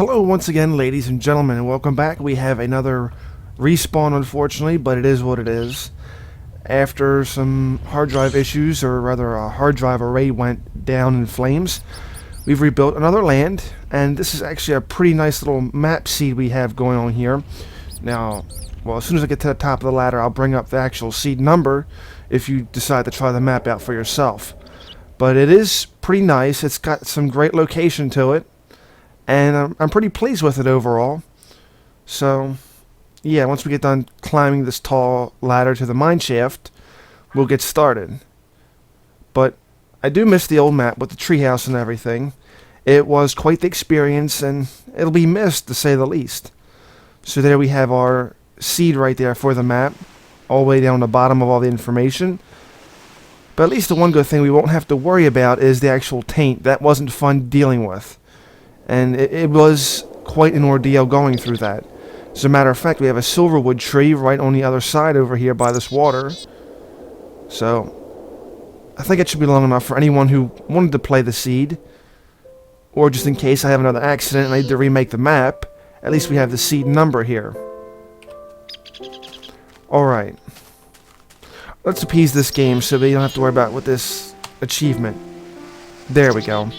Hello once again, ladies and gentlemen, and welcome back. We have another respawn, unfortunately, but it is what it is. After some hard drive issues, or rather a hard drive array went down in flames, we've rebuilt another land, and this is actually a pretty nice little map seed we have going on here. Now, well, as soon as I get to the top of the ladder, I'll bring up the actual seed number if you decide to try the map out for yourself. But it is pretty nice. It's got some great location to it. And I'm pretty pleased with it overall. So, yeah, once we get done climbing this tall ladder to the mine shaft, we'll get started. But I do miss the old map with the treehouse and everything. It was quite the experience, and it'll be missed, to say the least. So there we have our seed right there for the map, all the way down the bottom of all the information. But at least the one good thing we won't have to worry about is the actual taint. That wasn't fun dealing with. And it was quite an ordeal going through that. As a matter of fact, we have a silverwood tree right on the other side over here by this water. So, I think it should be long enough for anyone who wanted to play the seed. Or just in case I have another accident and I need to remake the map, at least we have the seed number here. Alright. Let's appease this game so we don't have to worry about with this achievement. There we go.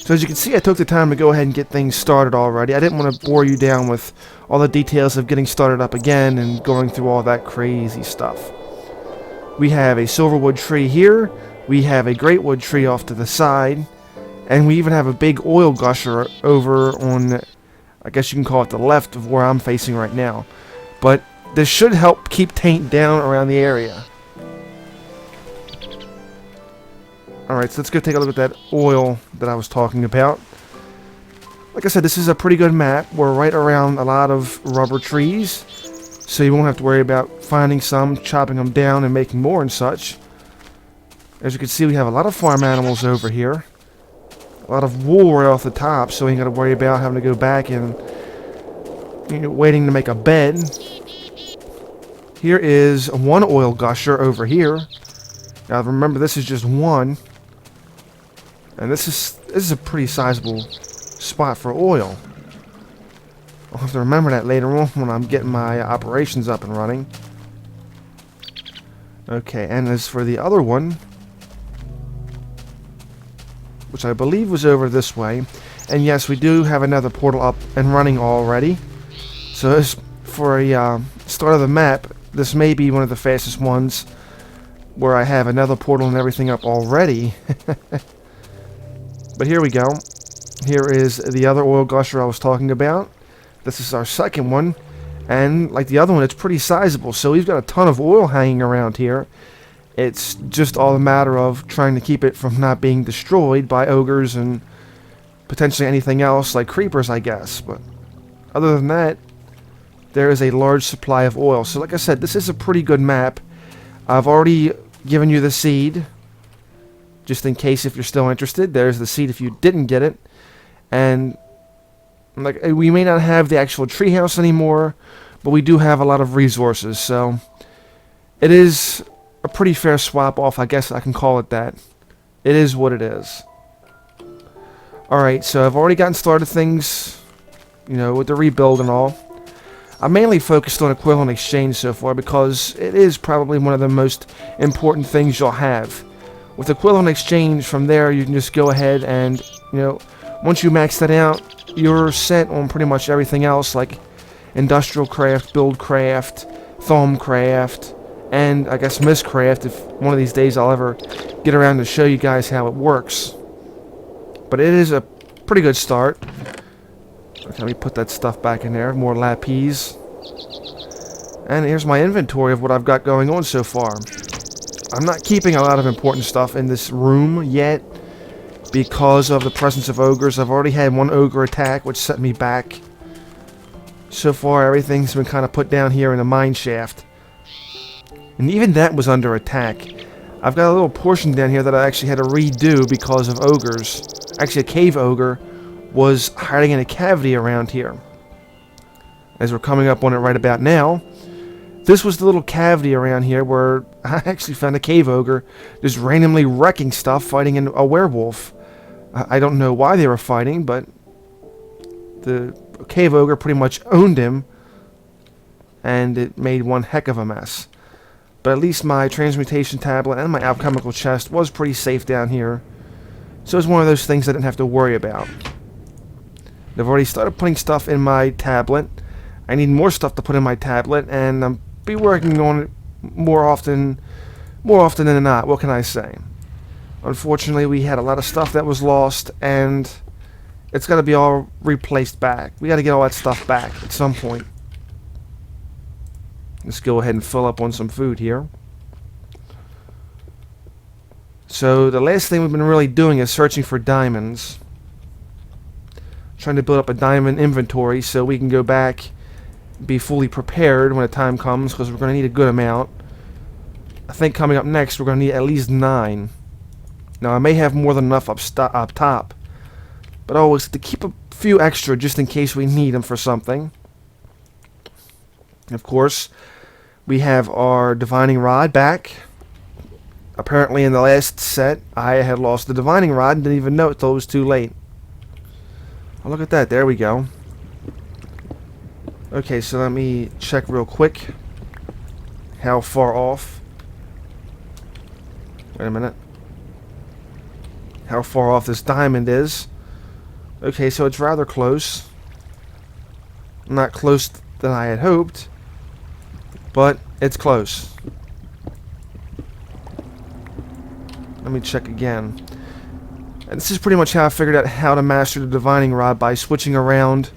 So as you can see, I took the time to go ahead and get things started already. I didn't want to bore you down with all the details of getting started up again and going through all that crazy stuff. We have a silverwood tree here, we have a greatwood tree off to the side, and we even have a big oil gusher over on, I guess you can call it the left of where I'm facing right now. But this should help keep taint down around the area. Alright, so let's go take a look at that oil that I was talking about. Like I said, this is a pretty good map. We're right around a lot of rubber trees, so you won't have to worry about finding some, chopping them down, and making more and such. As you can see, we have a lot of farm animals over here. A lot of wool right off the top, so you ain't got to worry about having to go back and waiting to make a bed. Here is one oil gusher over here. Now remember, this is just one. And this is a pretty sizable spot for oil. I'll have to remember that later on when I'm getting my operations up and running. Okay, and as for the other one, which I believe was over this way, and yes, we do have another portal up and running already. So as for a start of the map, this may be one of the fastest ones where I have another portal and everything up already. But here we go. Here is the other oil gusher I was talking about. This is our second one. And like the other one, it's pretty sizable. So we've got a ton of oil hanging around here. It's just all a matter of trying to keep it from not being destroyed by ogres and potentially anything else like creepers, I guess. But other than that, there is a large supply of oil. So like I said, this is a pretty good map. I've already given you the seed, just in case if you're still interested. There's the seed if you didn't get it. And like, we may not have the actual treehouse anymore, but we do have a lot of resources, so it is a pretty fair swap off, I guess I can call it that. It is what it is. Alright, so I've already gotten started things, with the rebuild and all. I'm mainly focused on equivalent exchange so far because it is probably one of the most important things you'll have. With equivalent exchange, from there you can just go ahead and, once you max that out, you're set on pretty much everything else like industrial craft, build craft, foam craft, and I guess mist craft if one of these days I'll ever get around to show you guys how it works. But it is a pretty good start. Let me put that stuff back in there. More lapis. And here's my inventory of what I've got going on so far. I'm not keeping a lot of important stuff in this room yet because of the presence of ogres. I've already had one ogre attack, which set me back. So far, everything's been kind of put down here in the mine shaft. And even that was under attack. I've got a little portion down here that I actually had to redo because of ogres. Actually, a cave ogre was hiding in a cavity around here. As we're coming up on it right about now, this was the little cavity around here where I actually found a cave ogre just randomly wrecking stuff, fighting a werewolf. I don't know why they were fighting, but the cave ogre pretty much owned him, and it made one heck of a mess. But at least my transmutation tablet and my alchemical chest was pretty safe down here. So it's one of those things I didn't have to worry about. I've already started putting stuff in my tablet. I need more stuff to put in my tablet, and I'll be working on it more often than not. What can I say? Unfortunately, we had a lot of stuff that was lost, and it's got to be all replaced back. We got to get all that stuff back at some point. Let's go ahead and fill up on some food here. So the last thing we've been really doing is searching for diamonds. Trying to build up a diamond inventory so we can go back, be fully prepared when the time comes, because we're going to need a good amount. I think coming up next we're going to need at least 9. Now I may have more than enough up top, but always to keep a few extra just in case we need them for something. Of course, we have our divining rod back. Apparently in the last set I had lost the divining rod and didn't even know it till it was too late. Oh, look at that, there we go. Okay, so let me check real quick how far off. Wait a minute. How far off this diamond is. Okay, so it's rather close. Not close than I had hoped, but it's close. Let me check again. And this is pretty much how I figured out how to master the divining rod, by switching around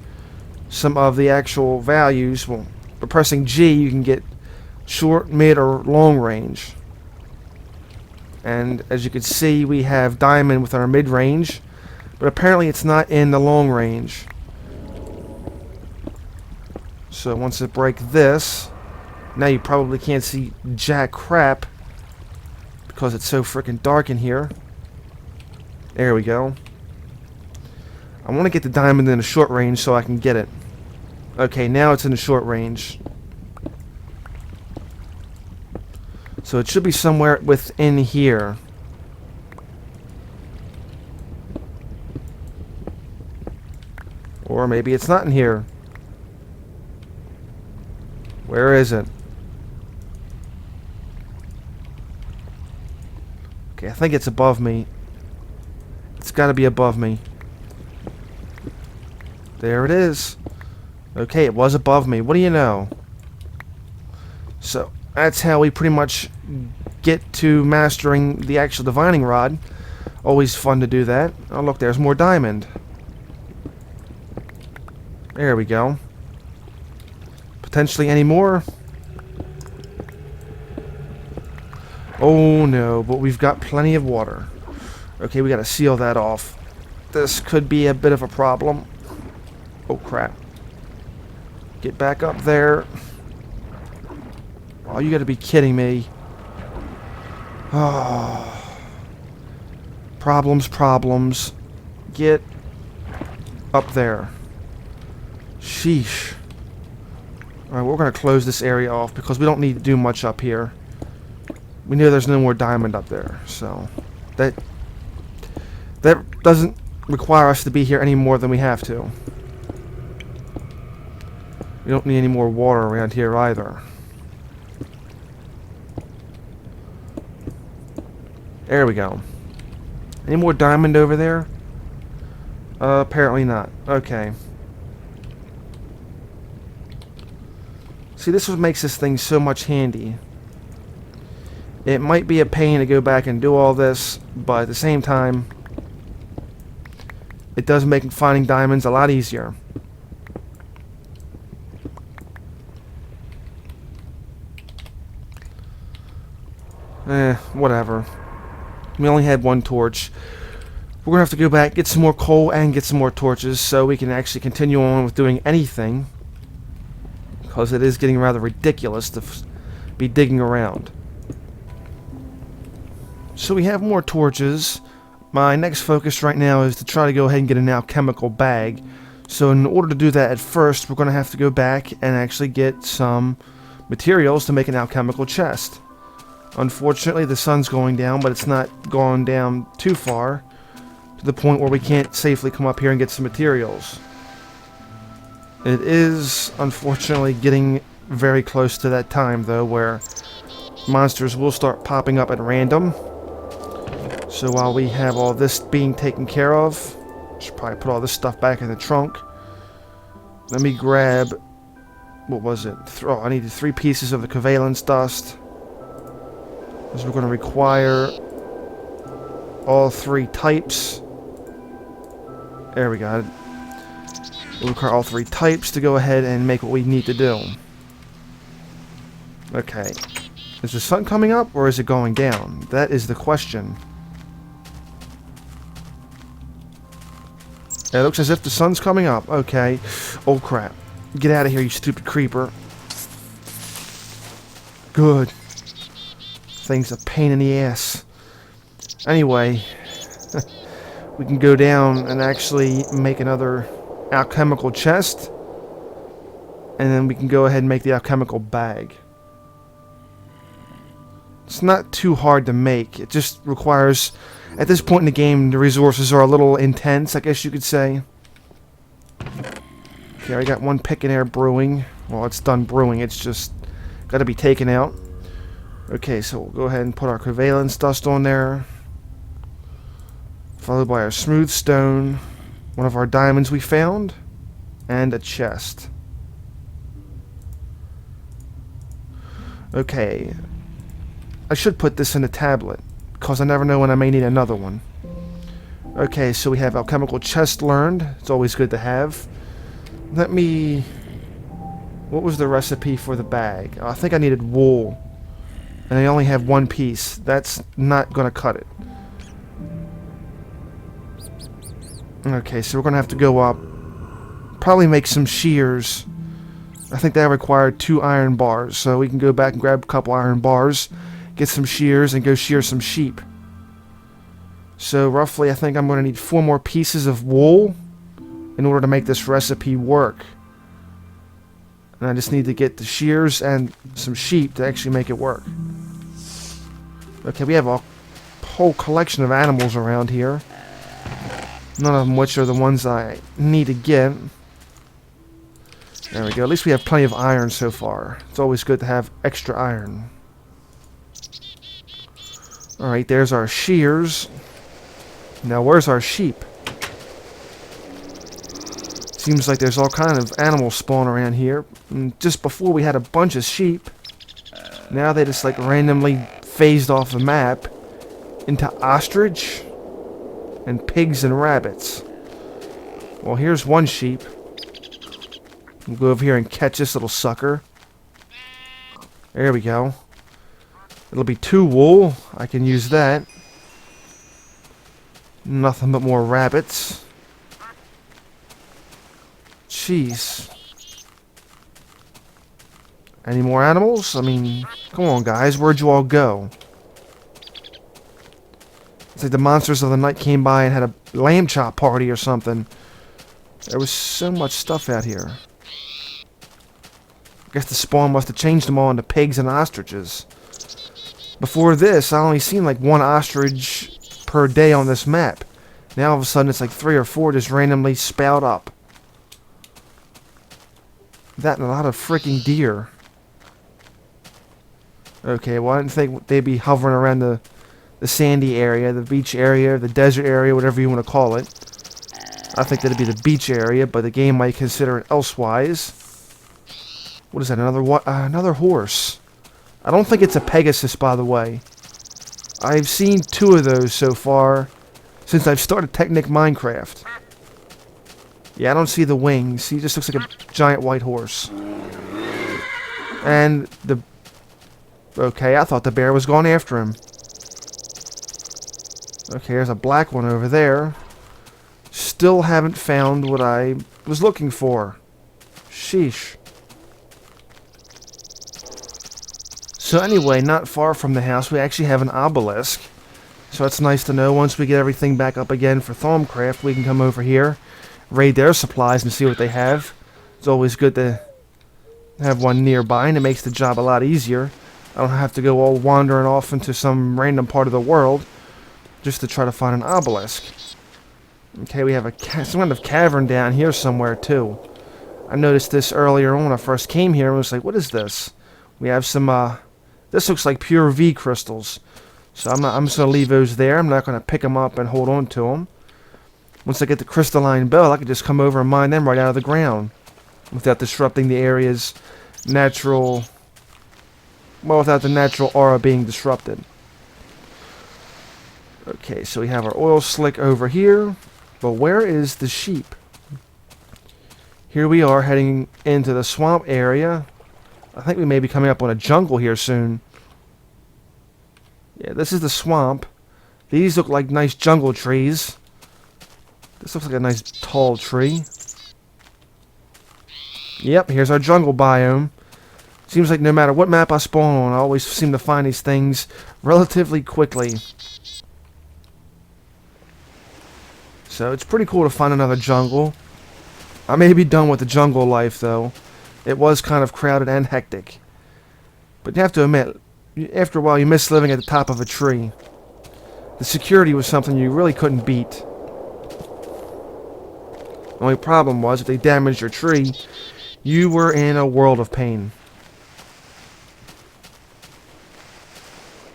some of the actual values. Well, by pressing G you can get short, mid, or long range. And as you can see, we have diamond with our mid range, but apparently it's not in the long range. So once I break this, now you probably can't see jack crap because it's so freaking dark in here. There we go. I want to get the diamond in the short range so I can get it. Okay, now it's in the short range. So it should be somewhere within here. Or maybe it's not in here. Where is it? Okay, I think it's above me. It's got to be above me. There it is. Okay, it was above me. What do you know? So that's how we pretty much get to mastering the actual divining rod. Always fun to do that. Oh look, there's more diamond. There we go. Potentially any more. Oh no, but we've got plenty of water. Okay, we gotta seal that off. This could be a bit of a problem. Oh crap. Get back up there. Oh, you gotta be kidding me. Oh. Problems. Get up there. Sheesh. Alright, we're gonna close this area off because we don't need to do much up here. We know there's no more diamond up there, so that doesn't require us to be here any more than we have to. We don't need any more water around here either. There we go. Any more diamond over there? Apparently not. Okay. See, this is what makes this thing so much handy. It might be a pain to go back and do all this, but at the same time, it does make finding diamonds a lot easier. Whatever. We only had one torch. We're gonna have to go back, get some more coal, and get some more torches so we can actually continue on with doing anything. Because it is getting rather ridiculous to be digging around. So we have more torches. My next focus right now is to try to go ahead and get an alchemical bag. So in order to do that, at first we're going to have to go back and actually get some materials to make an alchemical chest. Unfortunately, the sun's going down, but it's not going down too far to the point where we can't safely come up here and get some materials. It is, unfortunately, getting very close to that time, though, where monsters will start popping up at random. So while we have all this being taken care of, should probably put all this stuff back in the trunk. Let me grab, what was it? I needed 3 pieces of the covalence dust. Because we're going to require all 3 types. There we go. We'll require all 3 types to go ahead and make what we need to do. Okay. Is the sun coming up or is it going down? That is the question. It looks as if the sun's coming up. Okay. Oh crap. Get out of here, you stupid creeper. Good. Thing's a pain in the ass. Anyway. We can go down and actually make another alchemical chest. And then we can go ahead and make the alchemical bag. It's not too hard to make. It just requires... At this point in the game, the resources are a little intense, I guess you could say. Okay, I got 1 pick in air brewing. Well, it's done brewing. It's just got to be taken out. Okay, so we'll go ahead and put our covalence dust on there. Followed by our smooth stone, one of our diamonds we found, and a chest. Okay. I should put this in a tablet, because I never know when I may need another one. Okay, so we have alchemical chest learned. It's always good to have. Let me... What was the recipe for the bag? Oh, I think I needed wool. And I only have 1 piece. That's not going to cut it. Okay, so we're going to have to go up. Probably make some shears. I think that required 2 iron bars. So we can go back and grab a couple iron bars. Get some shears and go shear some sheep. So roughly I think I'm going to need 4 more pieces of wool in order to make this recipe work. And I just need to get the shears and some sheep to actually make it work. Okay, we have a whole collection of animals around here. None of them which are the ones I need to get. There we go. At least we have plenty of iron so far. It's always good to have extra iron. Alright, there's our shears. Now, where's our sheep? Seems like there's all kind of animals spawn around here. And just before we had a bunch of sheep. Now they just like randomly phased off the map into ostrich and pigs and rabbits. Well, here's 1 sheep. We'll go over here and catch this little sucker. There we go. It'll be 2 wool. I can use that. Nothing but more rabbits. Jeez. Any more animals? I mean, come on guys, where'd you all go? It's like the monsters of the night came by and had a lamb chop party or something. There was so much stuff out here. I guess the spawn must have changed them all into pigs and ostriches. Before this, I only seen like 1 ostrich per day on this map. Now all of a sudden it's like 3 or 4 just randomly spout up. That and a lot of freaking deer. Okay, well I didn't think they'd be hovering around the sandy area, the beach area, the desert area, whatever you want to call it. I think that'd be the beach area, but the game might consider it elsewise. What is that, another horse? I don't think it's a Pegasus, by the way. I've seen 2 of those so far since I've started Technic Minecraft. Yeah, I don't see the wings. He just looks like a giant white horse. And the... Okay, I thought the bear was going after him. Okay, there's a black one over there. Still haven't found what I was looking for. Sheesh. So anyway, not far from the house, we actually have an obelisk. So it's nice to know once we get everything back up again for Thaumcraft, we can come over here, raid their supplies and see what they have. It's always good to have one nearby, and it makes the job a lot easier. I don't have to go all wandering off into some random part of the world just to try to find an obelisk. Okay, we have some kind of cavern down here somewhere too. I noticed this earlier on when I first came here. I was like, what is this? We have some, this looks like pure V crystals. So I'm just going to leave those there. I'm not going to pick them up and hold on to them. Once I get the crystalline bell, I can just come over and mine them right out of the ground without disrupting the area's natural, well, without the natural aura being disrupted. Okay, so we have our oil slick over here. But where is the sheep? Here we are heading into the swamp area. I think we may be coming up on a jungle here soon. Yeah, this is the swamp. These look like nice jungle trees. This looks like a nice tall tree. Yep, here's our jungle biome. Seems like no matter what map I spawn on, I always seem to find these things relatively quickly. So it's pretty cool to find another jungle. I may be done with the jungle life, though. It was kind of crowded and hectic. But you have to admit, after a while you miss living at the top of a tree. The security was something you really couldn't beat. The only problem was, if they damaged your tree, you were in a world of pain.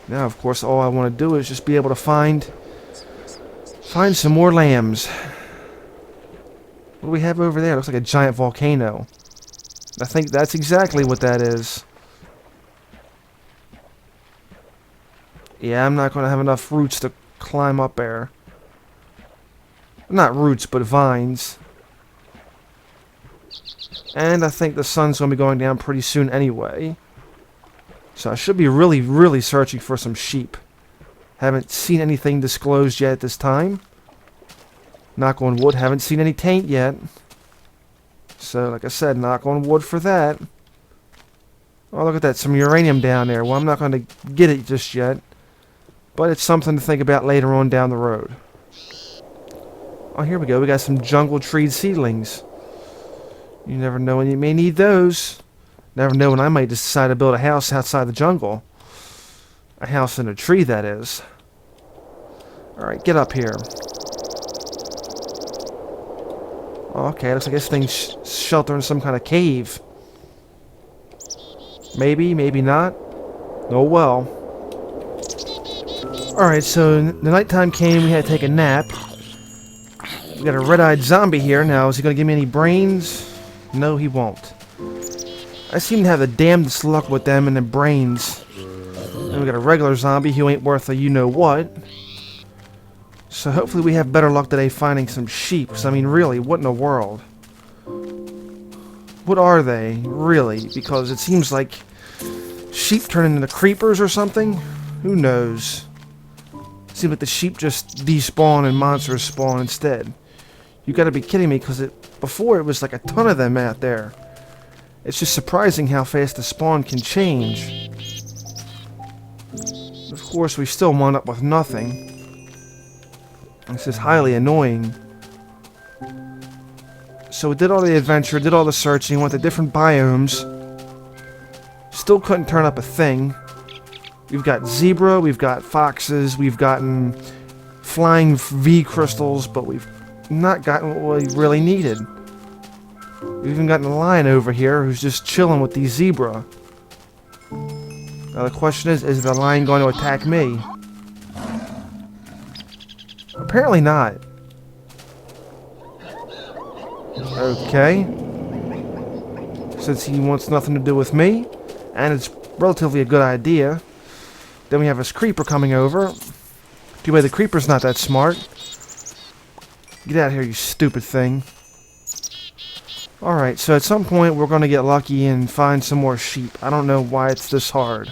Now, of course, all I want to do is just be able to find some more lambs. What do we have over there? It looks like a giant volcano. I think that's exactly what that is. Yeah, I'm not going to have enough roots to climb up there. Not roots, but vines. And I think the sun's going to be going down pretty soon anyway. So I should be really, really searching for some sheep. Haven't seen anything disclosed yet at this time. Knock on wood, haven't seen any taint yet. So, like I said, knock on wood for that. Oh, look at that, some uranium down there. Well, I'm not going to get it just yet. But it's something to think about later on down the road. Oh, here we go. We got some jungle tree seedlings. You never know when you may need those. Never know when I might just decide to build a house outside the jungle. A house in a tree, that is. Alright, get up here. Okay, looks like this thing's sheltering some kind of cave. Maybe, maybe not. Oh well. Alright, so the nighttime came, we had to take a nap. We got a red-eyed zombie here. Now, is he going to give me any brains? No, he won't. I seem to have the damnedest luck with them and the brains. And we got a regular zombie who ain't worth a you-know-what. So hopefully we have better luck today finding some sheep. 'Cause, I mean, really, what in the world? What are they, really? Because it seems like sheep turn into creepers or something? Who knows? It seems like the sheep just despawn and monsters spawn instead. You gotta be kidding me, because before it was like a ton of them out there. It's just surprising how fast the spawn can change. Of course, we still wound up with nothing. This is highly annoying. So we did all the adventure, did all the searching, went to different biomes. Still couldn't turn up a thing. We've got zebra, we've got foxes, we've gotten flying V crystals, but we've not gotten what we really needed. We've even gotten a lion over here who's just chilling with these zebra. Now the question is the lion going to attack me? Apparently not. Okay. Since he wants nothing to do with me, and it's relatively a good idea. Then we have this creeper coming over. Too bad the creeper's not that smart. Get out of here, you stupid thing. Alright, so at some point we're going to get lucky and find some more sheep. I don't know why it's this hard.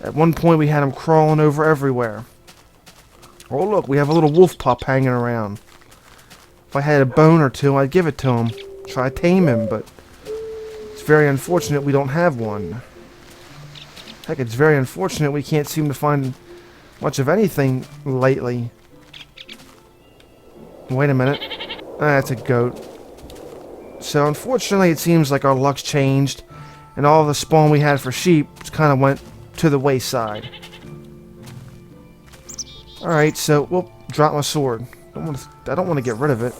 At one point we had them crawling over everywhere. Oh look, we have a little wolf pup hanging around. If I had a bone or two, I'd give it to him. Try to tame him, but it's very unfortunate we don't have one. Heck, it's very unfortunate we can't seem to find much of anything lately. Wait a minute. That's a goat. So unfortunately it seems like our luck's changed, and all the spawn we had for sheep kind of went to the wayside. Alright, so, whoop, drop my sword. I don't want to get rid of it.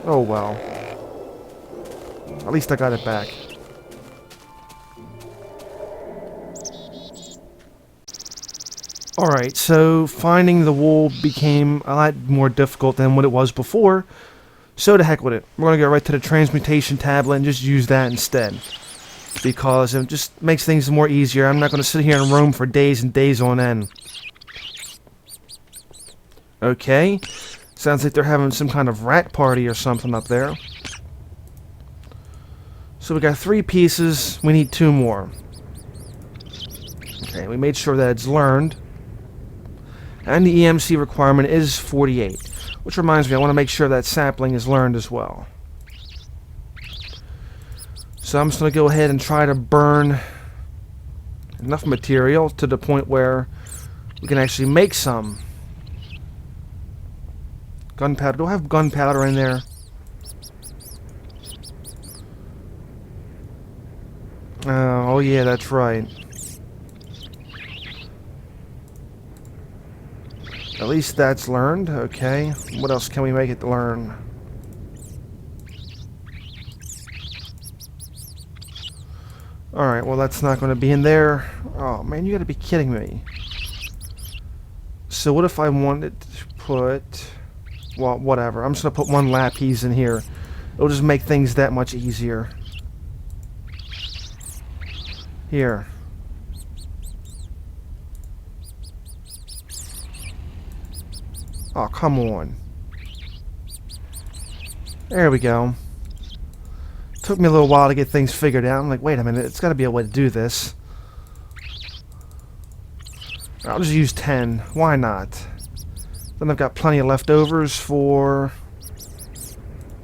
Oh well. At least I got it back. Alright, so finding the wool became a lot more difficult than what it was before. So to heck with it. We're going to go right to the transmutation tablet and just use that instead. Because it just makes things more easier. I'm not going to sit here and roam for days and days on end. Okay. Sounds like they're having some kind of rat party or something up there. So we got 3 pieces. We need 2 more. Okay, we made sure that it's learned. And the EMC requirement is 48. Which reminds me, I want to make sure that sapling is learned as well. So I'm just going to go ahead and try to burn enough material to the point where we can actually make some. Gunpowder. Do I have gunpowder in there? Oh yeah, that's right. At least that's learned. Okay. What else can we make it learn? Alright, well that's not going to be in there. Oh man, you gotta be kidding me. So what if I wanted to put... Well, whatever. I'm just going to put 1 lapis in here. It'll just make things that much easier. Here. Oh, come on. There we go. Took me a little while to get things figured out. I'm like, wait a minute, it's got to be a way to do this. I'll just use 10. Why not? Then I've got plenty of leftovers for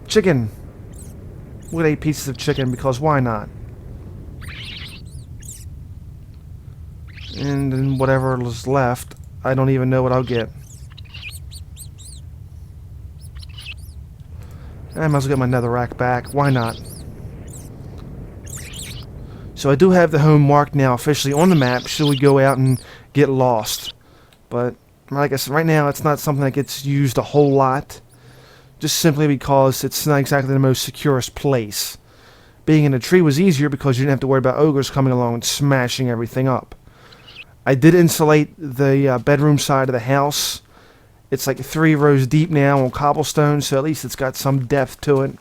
chicken. We'll get 8 pieces of chicken because why not? And then whatever is left, I don't even know what I'll get. I might as well get my netherrack back. Why not? So I do have the home marked now officially on the map should we go out and get lost. But like I said, right now it's not something that gets used a whole lot. Just simply because it's not exactly the most securest place. Being in a tree was easier because you didn't have to worry about ogres coming along and smashing everything up. I did insulate the bedroom side of the house. It's like 3 rows deep now on cobblestone, so at least it's got some depth to it.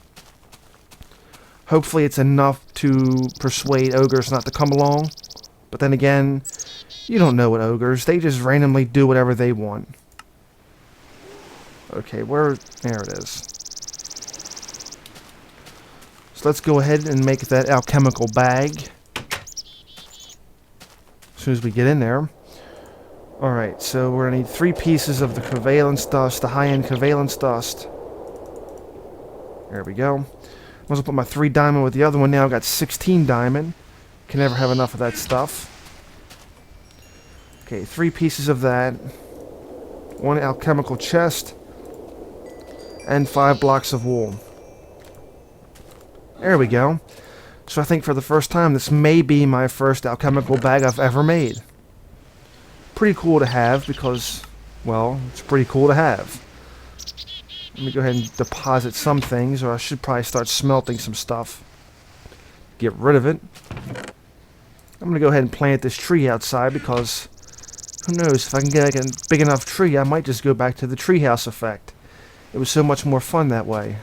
Hopefully it's enough to persuade ogres not to come along. But then again, you don't know what ogres. They just randomly do whatever they want. Okay, where... There it is. So let's go ahead and make that alchemical bag. As soon as we get in there. Alright, so we're going to need 3 pieces of the covalence dust, the high-end covalence dust. There we go. I'm going to put my 3 diamond with the other one now. I've got 16 diamond. Can never have enough of that stuff. Okay, 3 pieces of that. 1 alchemical chest. And 5 blocks of wool. There we go. So I think for the first time, this may be my first alchemical bag I've ever made. Pretty cool to have because, well, it's pretty cool to have. Let me go ahead and deposit some things, or I should probably start smelting some stuff. Get rid of it. I'm going to go ahead and plant this tree outside because, who knows, if I can get like a big enough tree, I might just go back to the treehouse effect. It was so much more fun that way.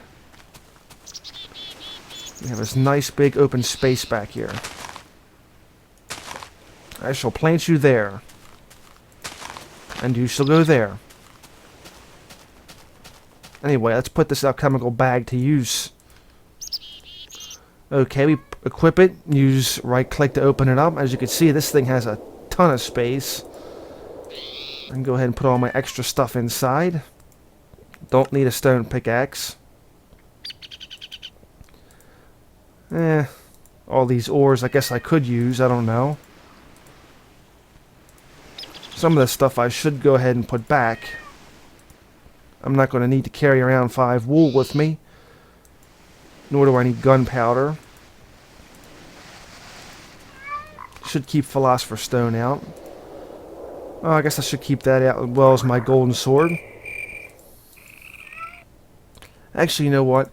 We have this nice big open space back here. I shall plant you there. And you shall go there. Anyway, let's put this alchemical bag to use. Okay, we equip it. Use right click to open it up. As you can see, this thing has a ton of space. I can go ahead and put all my extra stuff inside. Don't need a stone pickaxe. All these ores I guess I could use. I don't know. Some of this stuff I should go ahead and put back. I'm not going to need to carry around 5 wool with me. Nor do I need gunpowder. Should keep philosopher's stone out. Oh, I guess I should keep that out as well as my golden sword. Actually, you know what?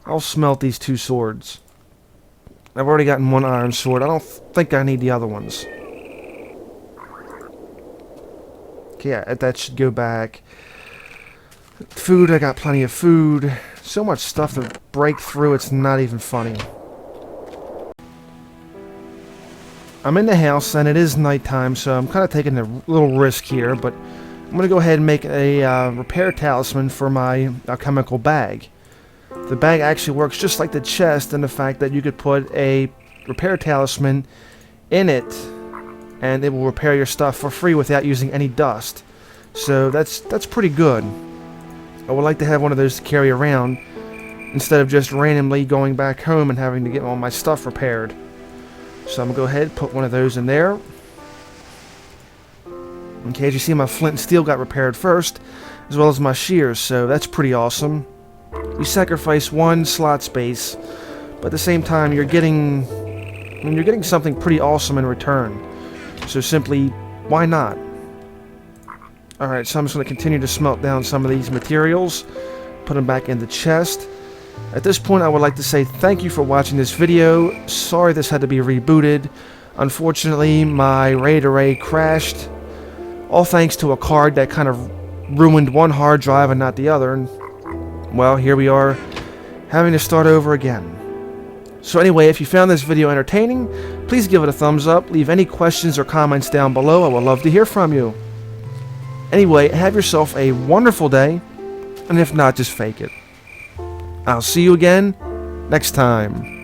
I'll smelt these 2 swords. I've already gotten one iron sword. I don't think I need the other ones. Okay, yeah, that should go back. Food, I got plenty of food. So much stuff to break through, it's not even funny. I'm in the house, and it is nighttime, so I'm kind of taking a little risk here, but I'm going to go ahead and make a repair talisman for my alchemical bag. The bag actually works just like the chest in the fact that you could put a repair talisman in it, and it will repair your stuff for free without using any dust. So that's pretty good. I would like to have one of those to carry around instead of just randomly going back home and having to get all my stuff repaired. So I'm going to go ahead and put one of those in there. Okay, as you see, my flint and steel got repaired first, as well as my shears, so that's pretty awesome. You sacrifice one slot space, but at the same time you're getting something pretty awesome in return. So simply, why not? Alright, so I'm just going to continue to smelt down some of these materials, put them back in the chest. At this point, I would like to say thank you for watching this video. Sorry this had to be rebooted. Unfortunately, my RAID array crashed. All thanks to a card that kind of ruined one hard drive and not the other. And, well, here we are, having to start over again. So anyway, if you found this video entertaining, please give it a thumbs up. Leave any questions or comments down below. I would love to hear from you. Anyway, have yourself a wonderful day. And if not, just fake it. I'll see you again next time.